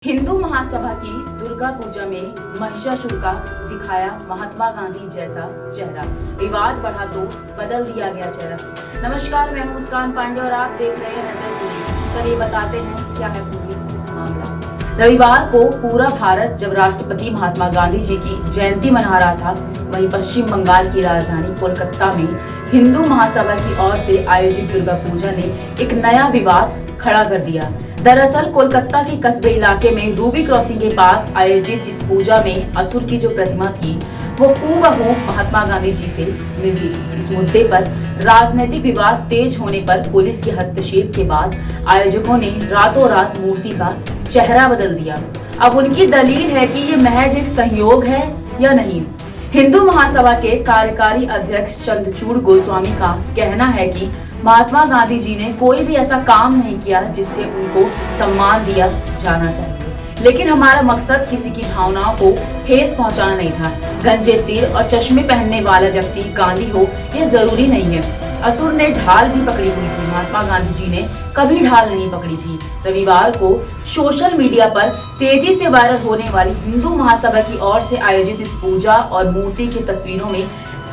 हिंदू महासभा की दुर्गा पूजा में महिषासुर का दिखाया महात्मा गांधी जैसा चेहरा, विवाद बढ़ा तो बदल दिया गया चेहरा। नमस्कार, मैं हूं मुस्कान पांडे और आप देख रहे हैं नजर पूरी। चलिए बताते हैं क्या है पूरी मामला। रविवार को पूरा भारत जब राष्ट्रपति महात्मा गांधी जी की जयंती मना रहा था, वहीं पश्चिम बंगाल की राजधानी कोलकाता में हिंदू महासभा की ओर से आयोजित दुर्गा पूजा ने एक नया विवाद खड़ा कर दिया। दरअसल कोलकाता के कस्बे इलाके में रूबी क्रॉसिंग के पास आयोजित इस पूजा में असुर की जो प्रतिमा थी वो हूबहू महात्मा गांधी जी से मिलती थी। इस मुद्दे पर राजनीतिक विवाद तेज होने पर पुलिस के हस्तक्षेप के बाद आयोजकों ने रातों रात मूर्ति का चेहरा बदल दिया। अब उनकी दलील है कि ये महज एक संयोग है या नहीं। हिंदू महासभा के कार्यकारी अध्यक्ष चंद्रचूड़ गोस्वामी का कहना है कि महात्मा गांधी जी ने कोई भी ऐसा काम नहीं किया जिससे उनको सम्मान दिया जाना चाहिए, लेकिन हमारा मकसद किसी की भावनाओं को ठेस पहुंचाना नहीं था। गंजे सिर और चश्मे पहनने वाला व्यक्ति गांधी हो यह जरूरी नहीं है। असुर ने ढाल भी पकड़ी हुई थी, महात्मा गांधी जी ने कभी ढाल नहीं पकड़ी थी। रविवार को सोशल मीडिया पर तेजी से वायरल होने वाली हिंदू महासभा की ओर से आयोजित इस पूजा और मूर्ति की तस्वीरों में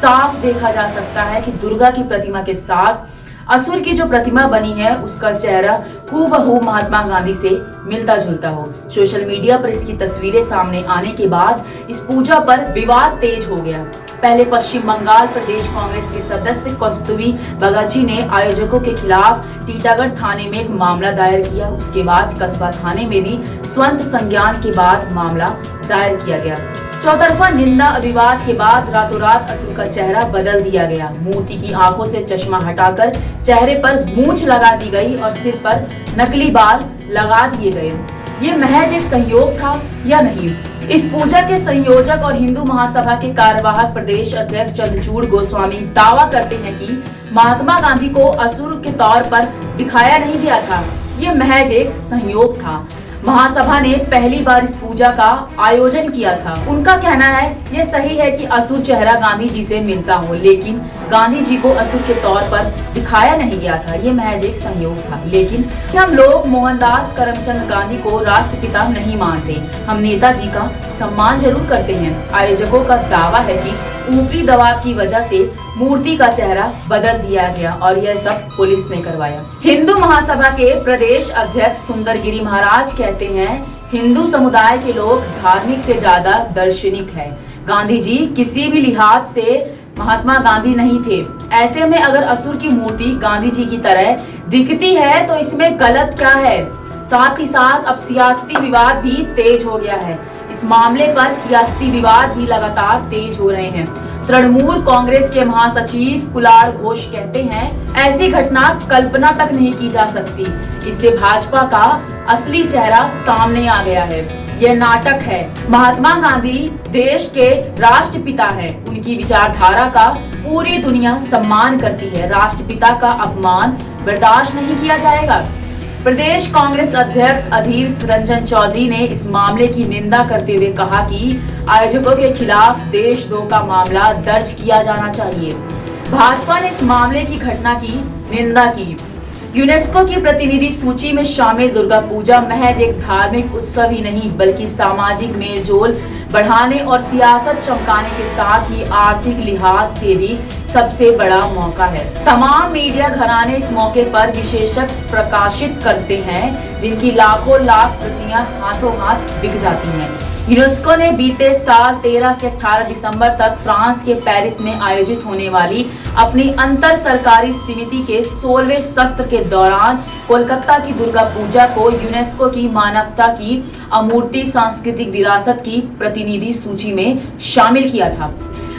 साफ देखा जा सकता है कि दुर्गा की प्रतिमा के साथ असुर की जो प्रतिमा बनी है उसका चेहरा हूबहू महात्मा गांधी से मिलता जुलता हो। सोशल मीडिया पर इसकी तस्वीरें सामने आने के बाद इस पूजा पर विवाद तेज हो गया। पहले पश्चिम बंगाल प्रदेश कांग्रेस के सदस्य कस्तूरी बगाची ने आयोजकों के खिलाफ टीटागढ़ थाने में एक मामला दायर किया। उसके बाद कस्बा थाने में भी स्वंत संज्ञान के बाद मामला दायर किया गया। चौतरफा निंदा विवाद के बाद रातों रात असुर का चेहरा बदल दिया गया। मूर्ति की आंखों से चश्मा हटाकर चेहरे पर मूंछ लगा दी गई और सिर पर नकली बाल लगा दिए गए। ये महज एक संयोग था या नहीं? इस पूजा के संयोजक और हिंदू महासभा के कार्यवाहक प्रदेश अध्यक्ष चंद्रचूड़ गोस्वामी दावा करते हैं कि महात्मा गांधी को असुर के तौर पर दिखाया नहीं गया था, ये महज एक संयोग था। महासभा ने पहली बार इस पूजा का आयोजन किया था। उनका कहना है ये सही है कि असुर चेहरा गांधी जी से मिलता हो, लेकिन गांधी जी को असुर के तौर पर दिखाया नहीं गया था, ये महज एक संयोग था। लेकिन हम लोग मोहनदास करमचंद गांधी को राष्ट्रपिता नहीं मानते, हम नेताजी का सम्मान जरूर करते हैं। आयोजकों का दावा है कि ऊपरी दबाव की वजह से मूर्ति का चेहरा बदल दिया गया और यह सब पुलिस ने करवाया। हिंदू महासभा के प्रदेश अध्यक्ष सुंदरगिरी महाराज कहते हैं, हिंदू समुदाय के लोग धार्मिक से ज्यादा दार्शनिक है। गांधी जी किसी भी लिहाज से महात्मा गांधी नहीं थे। ऐसे में अगर असुर की मूर्ति गांधी जी की तरह दिखती है तो इसमें गलत क्या है? साथ ही साथ अब सियासी विवाद भी तेज हो गया है। इस मामले पर सियासी विवाद भी लगातार तेज हो रहे हैं। तृणमूल कांग्रेस के महासचिव कुलाल घोष कहते हैं, ऐसी घटना कल्पना तक नहीं की जा सकती। इससे भाजपा का असली चेहरा सामने आ गया है। यह नाटक है। महात्मा गांधी देश के राष्ट्रपिता हैं। उनकी विचारधारा का पूरी दुनिया सम्मान करती है। राष्ट्रपिता का अपमान बर्दाश्त नहीं किया जाएगा। प्रदेश कांग्रेस अध्यक्ष अधीर रंजन चौधरी ने इस मामले की निंदा करते हुए कहा कि आयोजकों के खिलाफ देशद्रोह का मामला दर्ज किया जाना चाहिए। भाजपा ने इस मामले की घटना की निंदा की। यूनेस्को की प्रतिनिधि सूची में शामिल दुर्गा पूजा महज एक धार्मिक उत्सव ही नहीं बल्कि सामाजिक मेलजोल बढ़ाने और सियासत चमकाने के साथ ही आर्थिक लिहाज से भी सबसे बड़ा मौका है। तमाम मीडिया घराने इस मौके पर विशेषक प्रकाशित करते हैं, जिनकी लाखों लाख प्रतियां हाथों हाथ बिक जाती हैं। यूनेस्को ने बीते साल 13 से 18 दिसंबर तक फ्रांस के पेरिस में आयोजित होने वाली अपनी अंतर सरकारी समिति के 16वें सत्र के दौरान कोलकाता की दुर्गा पूजा को यूनेस्को की मानवता की अमूर्त सांस्कृतिक विरासत की प्रतिनिधि सूची में शामिल किया था।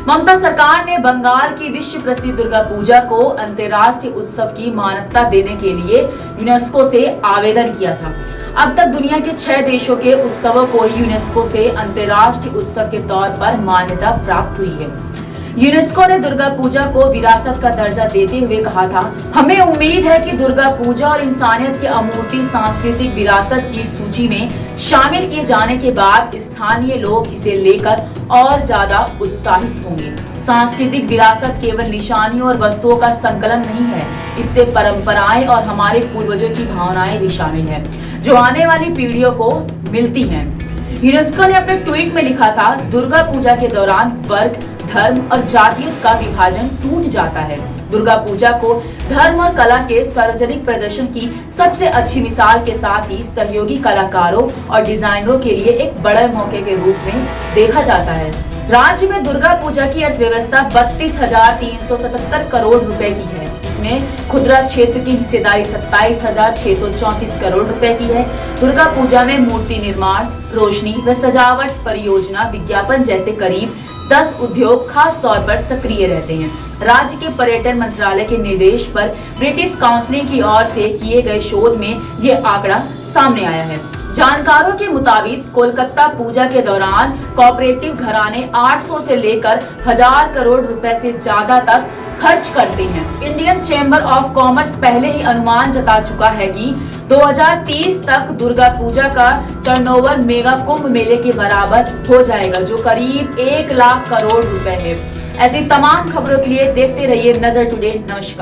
ममता सरकार ने बंगाल की विश्व प्रसिद्ध दुर्गा पूजा को अंतर्राष्ट्रीय उत्सव की मान्यता देने के लिए यूनेस्को से आवेदन किया था। अब तक दुनिया के 6 देशों के उत्सवों को यूनेस्को से अंतर्राष्ट्रीय उत्सव के तौर पर मान्यता प्राप्त हुई है। यूनेस्को ने दुर्गा पूजा को विरासत का दर्जा देते हुए कहा था, हमें उम्मीद है कि दुर्गा पूजा और इंसानियत के अमूर्त सांस्कृतिक विरासत की सूची में शामिल किए जाने के बाद स्थानीय लोग इसे लेकर और ज्यादा उत्साहित होंगे। सांस्कृतिक विरासत केवल निशानियों और वस्तुओं का संकलन नहीं है, इससे परंपराएं और हमारे पूर्वजों की भावनाएं भी शामिल है, जो आने वाली पीढ़ियों को मिलती हैं। यूनेस्को ने अपने ट्वीट में लिखा था, दुर्गा पूजा के दौरान वर्ग, धर्म और जातीयत का विभाजन टूट जाता है। दुर्गा पूजा को धर्म और कला के सार्वजनिक प्रदर्शन की सबसे अच्छी मिसाल के साथ ही सहयोगी कलाकारों और डिजाइनरों के लिए एक बड़े मौके के रूप में देखा जाता है। राज्य में दुर्गा पूजा की अर्थव्यवस्था 32,377 करोड़ रुपए की है। इसमें खुदरा क्षेत्र की हिस्सेदारी 27,634 करोड़ रुपए की है। दुर्गा पूजा में मूर्ति निर्माण, रोशनी व सजावट परियोजना, विज्ञापन जैसे करीब 10 उद्योग खास तौर पर सक्रिय रहते हैं। राज्य के पर्यटन मंत्रालय के निर्देश पर ब्रिटिश काउंसिल की ओर से किए गए शोध में ये आंकड़ा सामने आया है। जानकारों के मुताबिक कोलकाता पूजा के दौरान कोऑपरेटिव घराने 800 से लेकर 1000 करोड़ रुपए से ज्यादा तक खर्च करते हैं। इंडियन चैम्बर ऑफ कॉमर्स पहले ही अनुमान जता चुका है कि 2030 तक दुर्गा पूजा का टर्नओवर मेगा कुंभ मेले के बराबर हो जाएगा, जो करीब 1 लाख करोड़ रुपए है। ऐसी तमाम खबरों के लिए देखते रहिए नजर टुडे। नमस्कार।